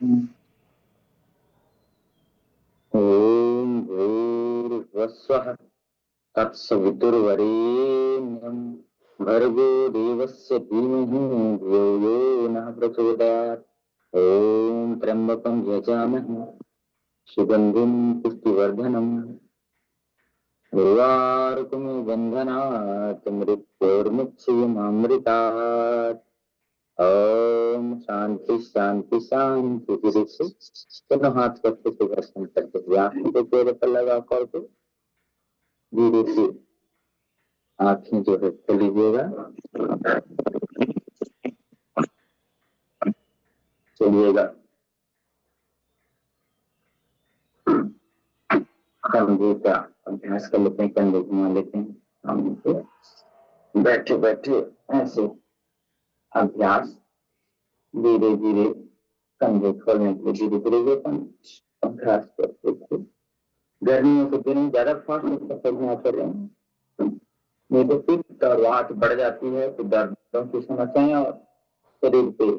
ओम भूर्भुवस्सुः तत्सवितुर्वरेण्यं भर्गो देवस्य धीमहि धियो यो नः प्रचोदयात्। ओम त्र्यंबकं यजामहे सुगंधिं पुष्टिवर्धनम् उर्वारुकमिव बन्धनात् मृत्योर्मुक्षीयमामृतात्। ओम शांति शांति शांति। धीरे से दोनों हाथ करके सुदर्शन करके आंखों को पेड़ पर लगा करके धीरे से आंखें जो है खोल लीजिएगा। चलिएगा कंधे का अभ्यास कर लेते हैं, कंधे घुमा लेते हैं सामने से। बैठे बैठे ऐसे अभ्यास धीरे धीरे कंधे खोलने के धीरे धीरे अभ्यास करते थे। गर्मियों के दिन ज्यादा फास्ट करना करें, नहीं तो पित्त और वात बढ़ जाती है तो दर्दों की समस्याएं और शरीर पे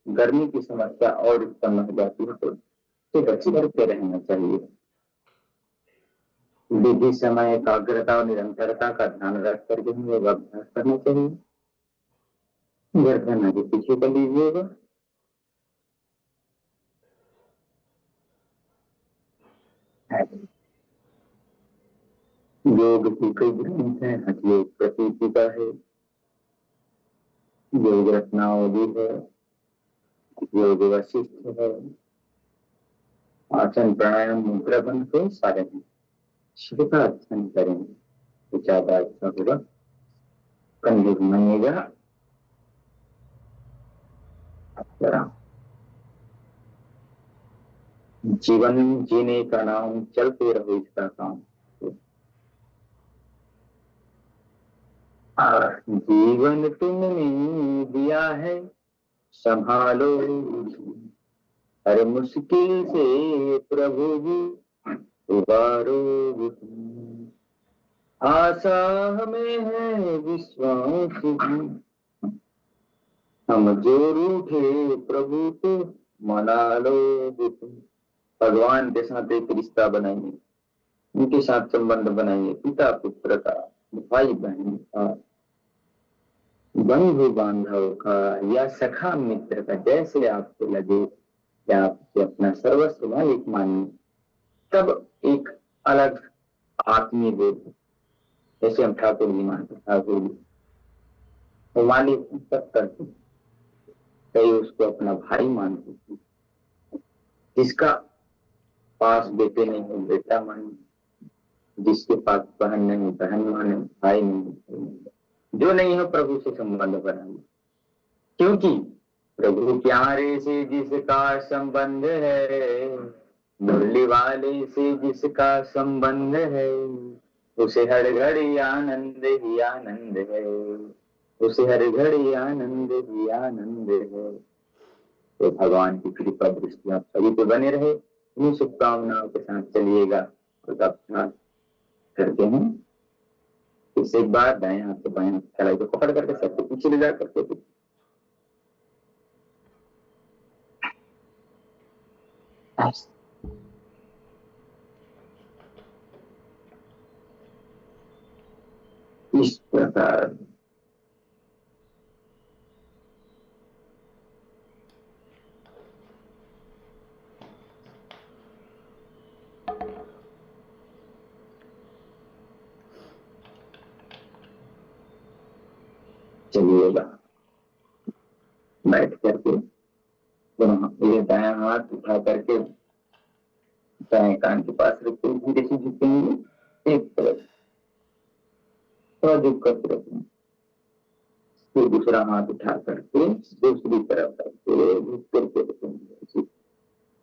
गर्मी की समस्या और उत्पन्न हो जाती है। तो बच्चे करते रहना चाहिए। विधि समय एकाग्रता और निरंतरता का ध्यान रख करके हमें अभ्यास करना चाहिए। गर्दन आगे पीछे कर लीजिएगा। योग की कई ग्रंथ है, हठयोग प्रतीपिका है, योग रत्नावली है, योग वशिष्ठ है, आसन प्राणायाम मुद्रा बन के सारे हैं। शिव का अध्ययन करेंगे तो ज्यादा अच्छा होगा। कंधे घुमाइएगा। जीवन जीने का नाम, चलते रहो इसका काम। जीवन तुमने दिया है संभालो, हर मुश्किल से प्रभु जी उबारो। आशा हमें है विश्वास, हम जो रूठे प्रभु को मना लो। भगवान के साथ एक रिश्ता बनाइए, उनके साथ संबंध बनाइए, पिता पुत्र का, भाई बहन का, बंधु बांधव का या सखा मित्र का, जैसे आपको लगे कि आप अपना सर्वस्व मालिक मानिए। तब एक अलग आत्मीय बोध, जैसे हम ठाकुर जी मानते, ठाकुर जी तो मालिक सब करते, कई उसको अपना भाई मानते, जिसका पास बेटे नहीं हो बेटा माने, जिसके पास बहन नहीं बहन माने, भाई नहीं, जो नहीं हो प्रभु से संबंध बनाइए। क्योंकि प्रभु प्यारे से जिसका संबंध है, मुरली वाले से जिसका संबंध है, उसे हर घड़ी आनंद ही आनंद है, उसे हर घड़ी आनंद ही आनंद है। तो भगवान की कृपा दृष्टि आप सभी पे बने रहे। इन शुभकामनाओं के साथ चलिएगा और अभ्यास करते हैं। इस एक बार दाएं हाथ से बाएं हाथ कलाई को पकड़ करके सबको पीछे ले जा करके इस प्रकार चलिएगा। बैठ करके ये दाया हाथ उठा करके दाएं कान के पास रखते धीरे से झुकेंगे एक तरफ, थोड़ा झुक करके रखेंगे। फिर दूसरा हाथ उठा करके दूसरी तरफ करके झुक करके रखेंगे।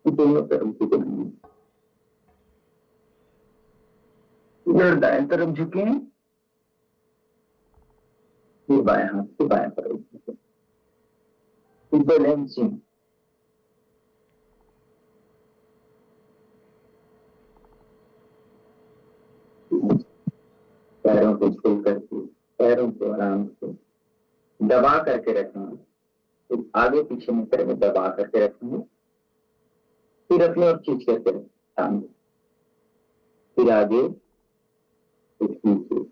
दोनों तरफ झुकेंगे। इधर दाएं तरफ झुके, फिर बाएं हाथ से बाएं तरफ झुके। बैलेंसिंग। पैरों को खोल करके पैरों को आराम से दबा करके रखेंगे। फिर आगे पीछे नहीं करेंगे, दबा करके रखेंगे। फिर अपनी ओर खींच करके सामने, फिर आगे, फिर पीछे,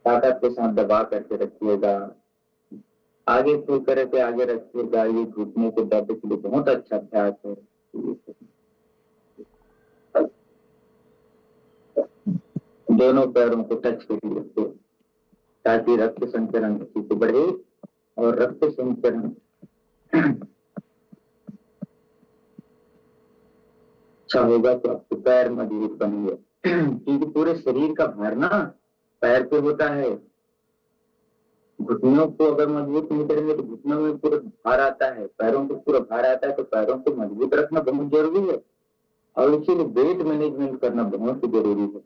ताकत के साथ दबा करके रखिएगा। आगे खुल करके आगे रखिएगा। ये घुटने के दर्द के लिए बहुत अच्छा अभ्यास है। दोनों पैरों को टच करके रखो ताकि रक्त संचरण अच्छे से बढ़े और रक्त संचरण अच्छा होगा तो आपके पैर मजबूत बनेंगे। क्योंकि पूरे शरीर का भार ना पैर पे होता है। घुटनों को अगर मजबूत नहीं करेंगे तो घुटनों में पूरा भार आता है, पैरों को पूरा भार आता है, तो पैरों को मजबूत रखना बहुत जरूरी है और इसीलिए वेट मैनेजमेंट करना बहुत जरूरी है।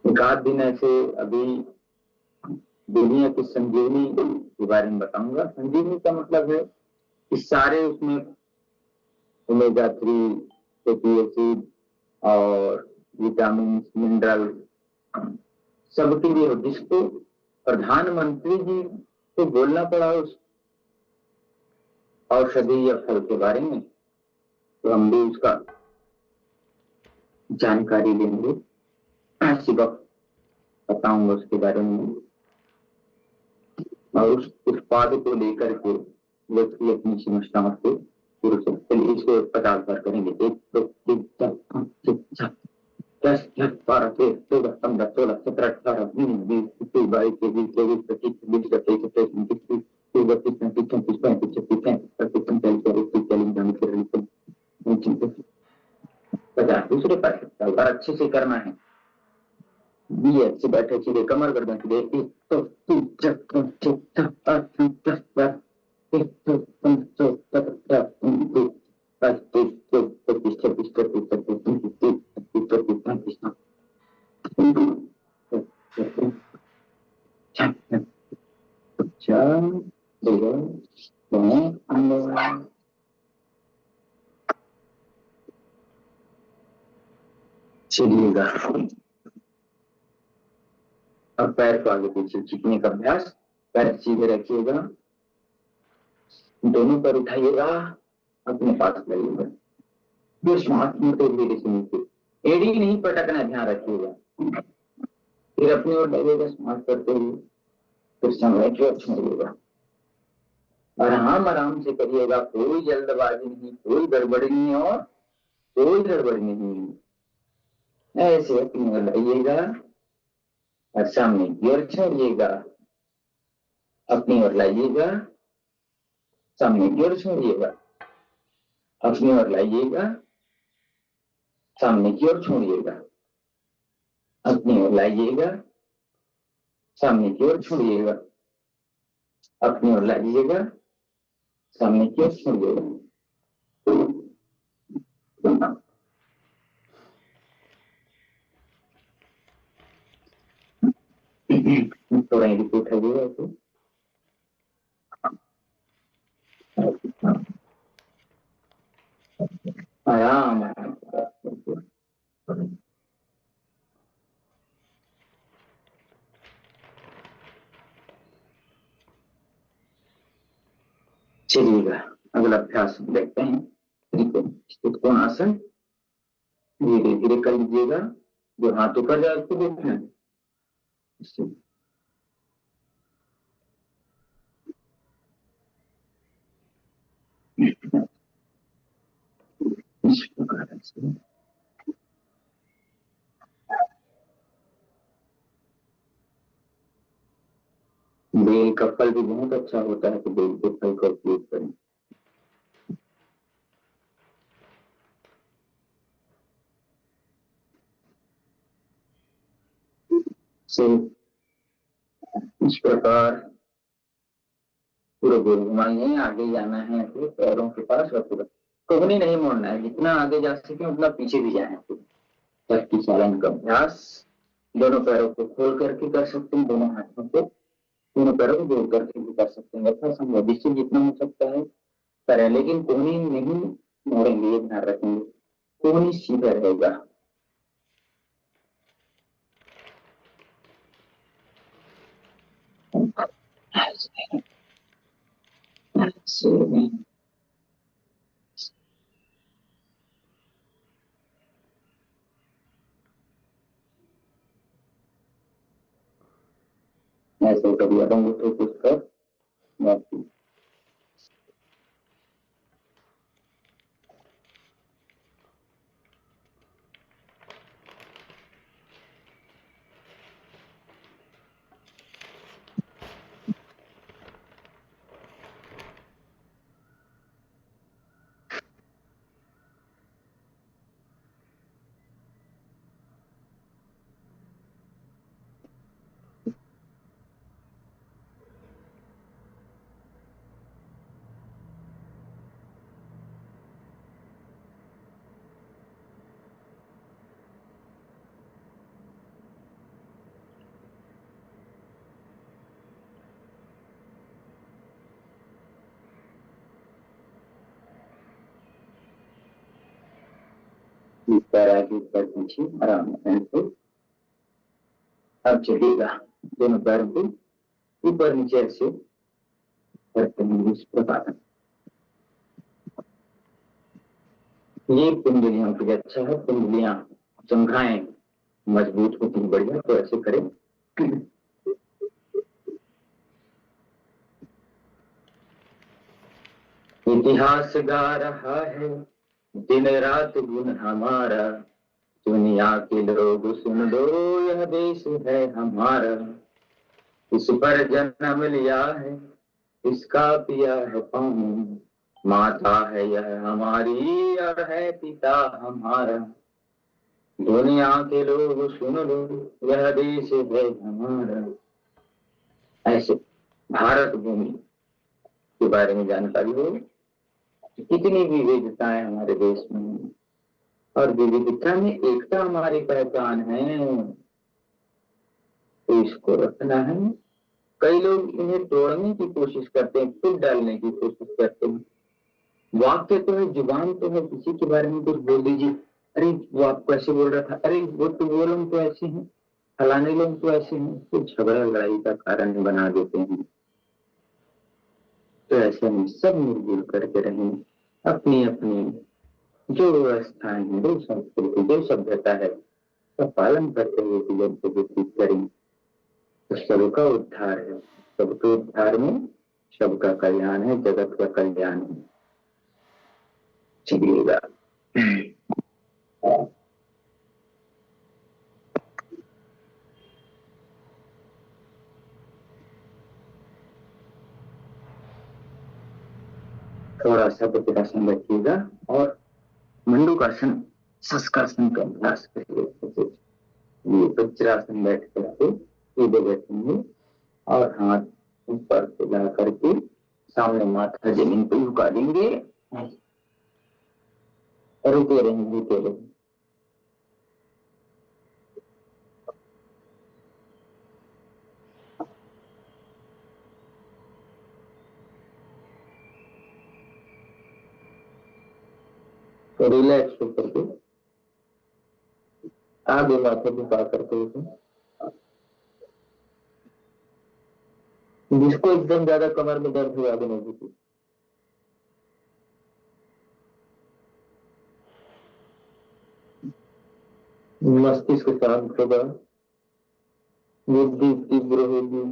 एक आध दिन ऐसे अभी दुनिया की संजीवनी के बारे में बताऊंगा। संजीवनी का मतलब है कि सारे उसमें ओमेगा 3 फैटी एसिड और विटामिन मिनरल सबके लिए हो, जिसको प्रधानमंत्री जी को बोलना पड़ा उस औषधि या फल के बारे में, तो हम भी उसका जानकारी लेंगे, इसी वक्त बताऊंगा उसके बारे में। और उस उत्पाद को लेकर के व्यक्ति अपनी समस्याओं को पूरे से इसको 50 बार करेंगे। 1 2 3 4 5 6 7 10 11 12 13 14 15 16 17 18 19 20 21 22 23 24 25 26 27 28 29 30 31 32 33 34 35 36 37 38 39 40 50 दूसरे पास और अच्छे से करना है। बी अच्छे बैठे सीधे कमर गर्दन सीधे। 1 2 3 4 5 6 7 8 9 10 11 1 2 3 4 5 6 7 8 9 10 25 26 27 28 29 30 31 32 35 चलिएगा। अब पैर को आगे पीछे खींचने का अभ्यास। पैर सीधे रखिएगा, दोनों पैर उठाइएगा, अपने पास लाइएगा, फिर श्वास में तो धीरे से नीचे, एड़ी नहीं पटकना, ध्यान रखिएगा। फिर अपनी ओर लाइएगा श्वास करते हुए, फिर समय की ओर छोड़िएगा और हम आराम से करिएगा। कोई जल्दबाजी नहीं, कोई गड़बड़ी नहीं और कोई गड़बड़ी नहीं। ऐसे अपनी ओर लाइएगा और सामने की ओर छोड़िएगा, अपनी ओर लाइएगा, सामने की ओर छोड़िएगा, अपनी ओर लाइएगा, सामने की ओर छोड़िएगा, अपनी ओर लाइएगा, सामने की ओर छोड़िएगा, अपनी ओर लाइएगा, सामने की ओर छोड़िएगा। थोड़ा रिपीट है ऐसे आराम। चलिएगा अगला अभ्यास देखते हैं। त्रिकोण आसन धीरे धीरे कर लीजिएगा, जो हाथ ऊपर जाए उसको देखना है। इस प्रकार से बेल का फल भी बहुत अच्छा होता है, तो बेल के फल का उपयोग करें। से इस प्रकार पूरा गोल घुमाइए, आगे जाना है तो पैरों के पास और पूरा कोहनी नहीं मोड़ना है, जितना आगे जा सके उतना पीछे भी जाए। चक्की चालन का अभ्यास दोनों पैरों को खोल करके कर सकते हैं, दोनों हाथों को दोनों पैरों को जोड़ करके भी कर सकते हैं। ऐसा संभव जिससे जितना हो सकता है करें, लेकिन कोहनी नहीं मोड़ेंगे, ये ध्यान रखेंगे, कोहनी सीधा रहेगा। ऐसे कभी अंगूठे कुछ कर बाकी पैर आगे पैर पीछे आराम से। अब चलेगा दोनों पैरों को ऊपर नीचे ऐसे करते हैं इस प्रकार। ये कुंडलियों के लिए अच्छा है, कुंडलियां जंघाएं मजबूत होती हैं बढ़िया, तो ऐसे करें। इतिहास गा रहा है दिन रात गुण हमारा, दुनिया के लोग सुन लो यह देश है हमारा, इस पर जन्म लिया है इसका पिया है पानी, माता है यह हमारी और है पिता हमारा, दुनिया के लोग सुन लो यह देश है हमारा। ऐसे भारत भूमि के बारे में जानकारी हो, कितनी विविधताएं हमारे देश में, और विविधता में एकता हमारी पहचान है, तो इसको रखना है। कई लोग इन्हें तोड़ने की कोशिश करते हैं, फूट डालने की कोशिश करते हैं। वाक्य तो है, जुबान तो है, किसी के बारे में कुछ बोल दीजिए, अरे वो आपको ऐसे बोल रहा था, अरे वो लोग तो ऐसे हैं, फलाने लोग तो ऐसे हैं, तो झगड़ा लड़ाई का कारण बना देते हैं। तो ऐसे हम सब मिलजुल करके रहें, अपनी अपनी जो व्यवस्थाएं हैं, जो संस्कृति, जो सभ्यता है, सब पालन करते हुए जीवन को व्यतीत करें, तो सबका उद्धार है। सबके उद्धार में सबका कल्याण है, जगत का कल्याण है। चलिएगा थोड़ा सा बज्रासन रखिएगा और मंडूकासन शस्कासन का अभ्यास करिए। ये वज्रासन बैठ करके सीधे बैठेंगे और हाथ ऊपर फैला करके सामने माथा जमीन पर झुका देंगे, रुके रहेंगे। तो रिलैक्स होकर के आगे माथा झुका करके जिसको एकदम ज्यादा कमर में दर्द हुआ आगे नहीं झुकी, मस्तिष्क शांत होगा, बुद्धि तीव्र होगी,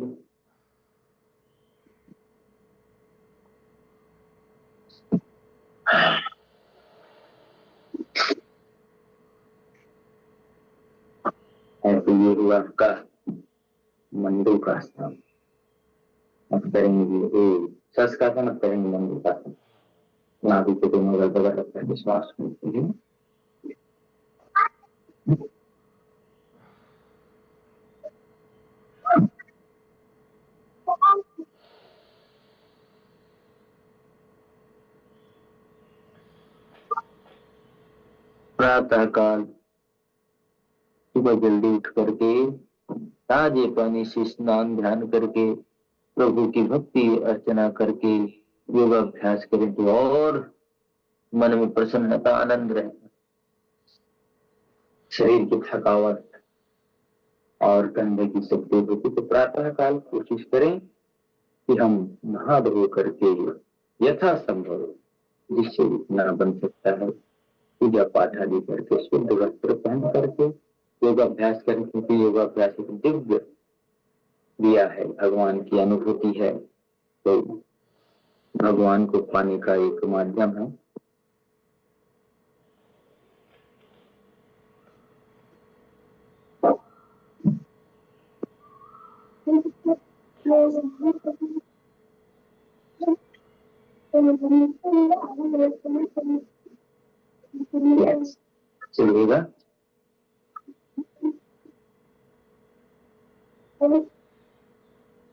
तो ये हुआ आपका मंडूकासन। अब करेंगे शस्कासन, अब करेंगे मंडूकासन। नाभि के दोनों बगल रख करके श्वास लेते हैं। प्रातः काल सुबह जल्दी उठ करके ताजे पानी से स्नान ध्यान करके प्रभु की भक्ति अर्चना करके योगाभ्यास करें तो और मन में प्रसन्नता आनंद रहे, शरीर की थकावट और कंधे की शक्ति होती। तो प्रातः काल कोशिश करें कि हम नहा धो करके यथासंभव जिससे इतना बन सकता है, पूजा पाठ आदि करके, शुद्ध वस्त्र पहन करके योगाभ्यास करें, क्योंकि योगाभ्यास एक दिव्य दिया है, भगवान की अनुभूति है, तो भगवान को पाने का एक माध्यम है। चलिएगा,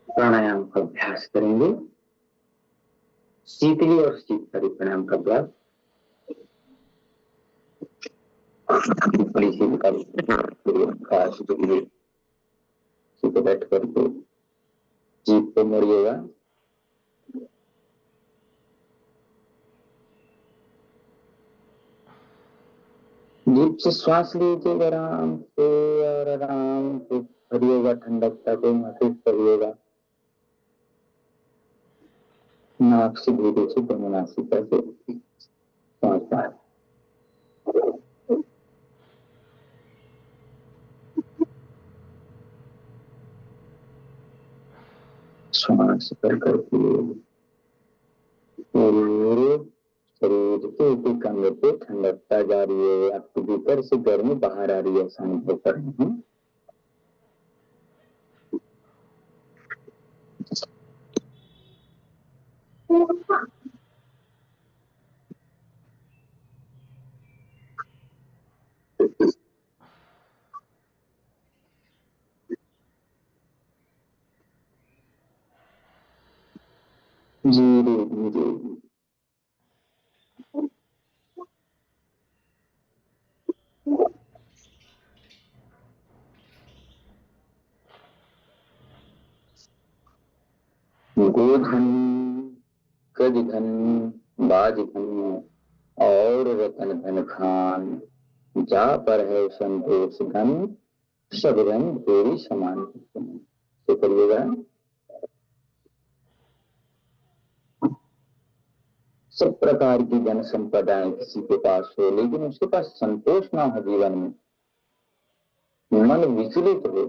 प्राणायाम का अभ्यास करेंगे, शीतली और शीतकारी प्राणायाम का अभ्यास। बैठ करके जीभ को मोड़िएगा, जीभ से श्वास लीजिएगा आराम से, और आराम से भरिएगा, ठंडकता को महसूस करिएगा। नाक से धीरे से दोनों नासिका से सांस बाहर, श्वास कर करके पूरे शरीर के एक एक अंग पे ठंडकता जा रही है, आपके भीतर से गर्मी बाहर आ रही है, ऐसा अनुभव कर रहे हैं। जी जी, गोधन, गजधन, बाजधन और रतन धन खान, जा पर है संतोष धन, सब धन तेरी समान। तो करिएगा, सब प्रकार की जन संपदाएं किसी के पास हो, लेकिन उसके पास संतोष ना हो, जीवन में मन विचलित हो,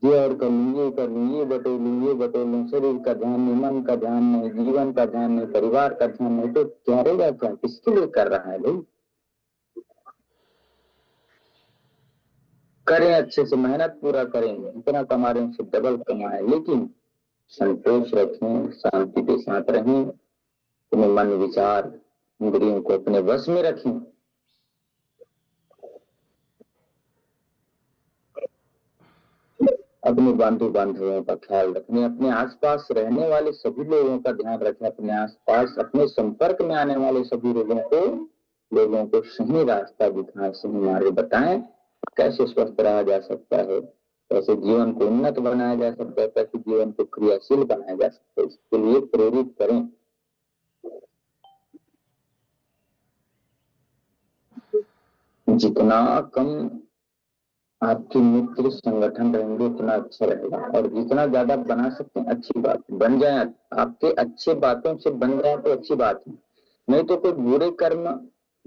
ये और कर लूँ, ये कर लूँ, ये बटोर लूँ, शरीर का ध्यान नहीं, मन का ध्यान नहीं, जीवन का ध्यान नहीं, परिवार का ध्यान नहीं, तो क्या रहेगा, क्या किसके लिए कर रहा है भाई। करें अच्छे से, मेहनत पूरा करें, जितना कमा रहे हैं उससे डबल कमाएं, लेकिन संतोष रखें, शांति के साथ रहें, अपने मन विचार इंद्रियों को अपने वश में रखें। अपने बांधु बांधवों का ख्याल रखने, अपने आसपास रहने वाले सभी लोगों का ध्यान रखें, अपने आसपास अपने संपर्क में आने वाले सभी लोगों को सही रास्ता दिखाएं, सही मार्ग बताएं, कैसे स्वस्थ रहा जा सकता है, कैसे जीवन को उन्नत बनाया जा सकता है, कैसे जीवन को क्रियाशील बनाया जा सकता है, इसके लिए प्रेरित करें। जितना कम आपके मित्र संगठन रहेंगे उतना अच्छा रहेगा, और जितना ज्यादा बना सकते हैं अच्छी बात, बन जाए आपके अच्छे बातों से बन जाए तो अच्छी बात है, नहीं तो कोई बुरे कर्म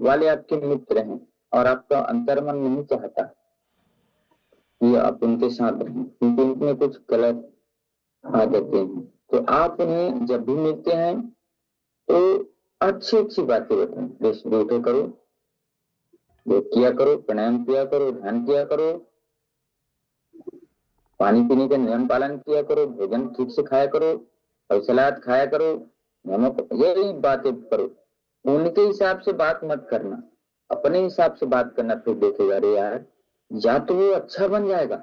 वाले आपके मित्र हैं और आपका अंतर्मन नहीं चाहता कि आप उनके साथ रहें, क्योंकि उनमें कुछ गलत आदतें हैं, तो आप उन्हें जब भी मिलते हैं तो अच्छी अच्छी बातें बताएं, बैठो करो, योग किया करो, प्राणायाम किया करो, ध्यान किया करो, पानी पीने का नियम पालन किया करो, भोजन ठीक से खाया करो, और सलाद खाया करो, नमक, यही बातें करो। उनके हिसाब से बात मत करना, अपने हिसाब से बात करना, फिर देखेगा अरे यार, या तो वो अच्छा बन जाएगा,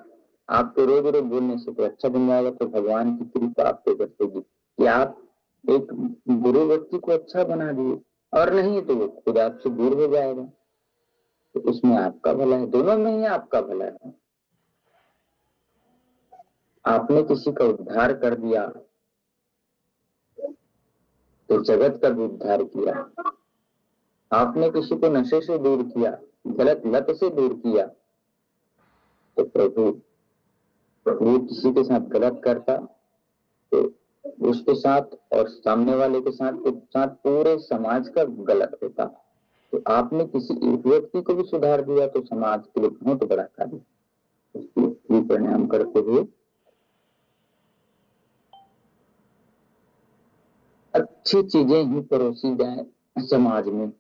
आपको रोज रोज बोलने से तो अच्छा बन जाएगा, तो भगवान की कृपा आप पे बरसेगी कि आप एक बुरे व्यक्ति को अच्छा बना दिए, और नहीं तो वो खुद आपसे दूर हो जाएगा, तो उसमें आपका भला है, दोनों में ही आपका भला है। आपने किसी का उद्धार कर दिया तो जगत का भी उद्धार किया, आपने किसी को नशे से दूर किया, गलत लत से दूर किया, तो प्रभु किसी के साथ गलत करता तो उसके साथ और सामने वाले के साथ पूरे समाज का गलत होता। तो आपने किसी एक व्यक्ति को भी सुधार दिया तो समाज के लिए बहुत बड़ा कार्य। उसके लिए प्रणाम करते हुए अच्छी चीजें ही परोसी जाए समाज में।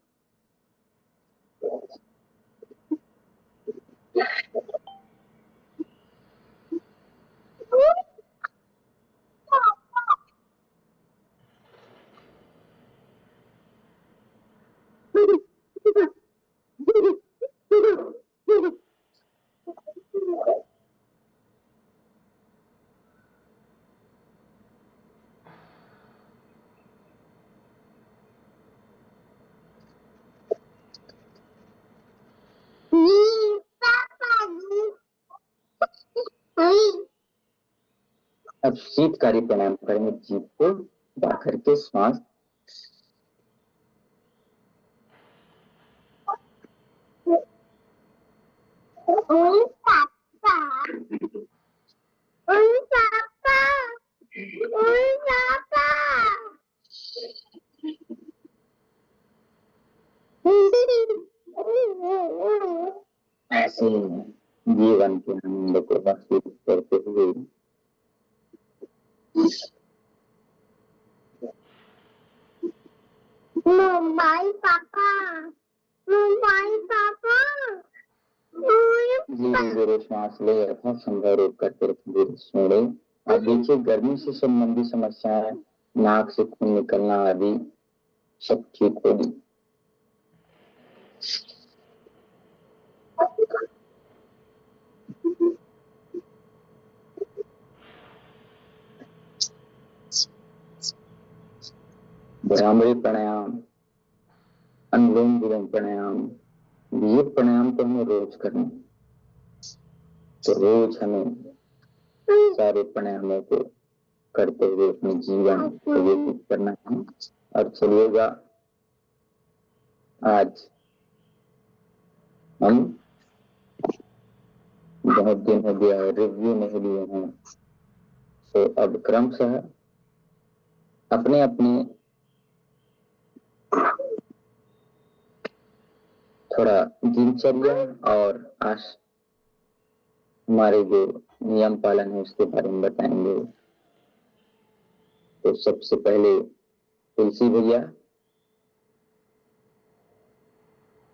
अब शीतकारी प्राणायाम करेंगे, जीभ को दबा करके श्वास ऐसे जीवन के आनंद को महसूस करते हुए मोबाइल पापा, मोबाइल पापा, धीरे धीरे श्वास ले अथवा संभव रोक करके धीरे छोड़े। अब देखिए गर्मी से संबंधी समस्याएं, नाक से खून निकलना आदि सब ठीक होगी। भ्रामरी प्राणायाम, अनुलोम विलोम प्राणायाम, ये प्राणायाम तो हमें रोज करना। तो रोज हमें सारे प्राणायामों को करते हुए अपने जीवन को व्यतीत करना है। और चलिएगा, आज हम बहुत दिन हो गया है रिव्यू नहीं लिए हैं, तो अब क्रमशः अपने अपने थोड़ा दिनचर्या और हमारे जो नियम पालन है उसके बारे में बताएंगे। तो सबसे पहले तुलसी भैया,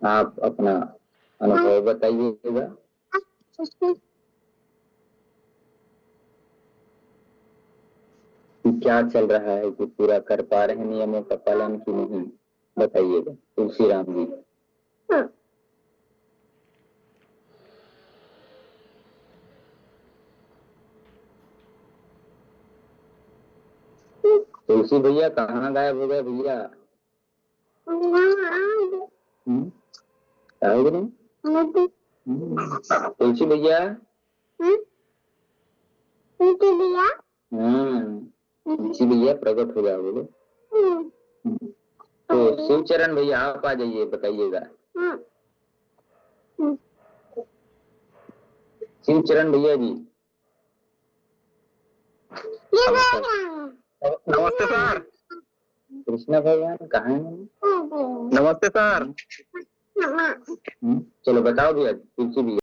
आप अपना अनुभव बताइएगा। कि क्या चल रहा है, कि पूरा कर पा रहे हैं नियमों का पालन कि नहीं, बताइएगा तुलसी राम जी। तुलसी भैया कहाँ गायब हो गए भैया? तुलसी भैया, तुलसी भैया प्रकट हो जाओगे। तो शिवचरण भैया आप आ जाइए, बताइएगा। शिवचरण भैया जी। नमस्ते सर। कृष्णा भगवान कहाँ है? नमस्ते सर। चलो बताओ भैया, तुलसी भैया।